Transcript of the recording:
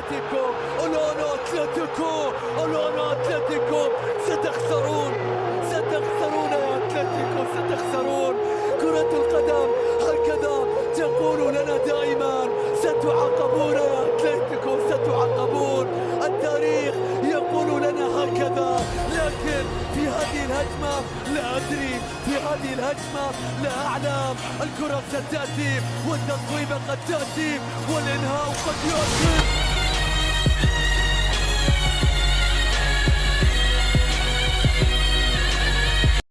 أتلتيكو، الآن أتلتيكو، الآن أتلتيكو، ستخسرون ستخسرون يا أتلتيكو، ستخسرون. كرة القدم هكذا تقول لنا دائما ستعاقبون يا أتلتيكو، ستعاقبون. التاريخ يقول لنا هكذا، لكن في هذه الهجمة لا أدري، في هذه الهجمة لا أعلم. الكرة ستأتي والتصويبة قد تأتي والإنهاء قد يأتي.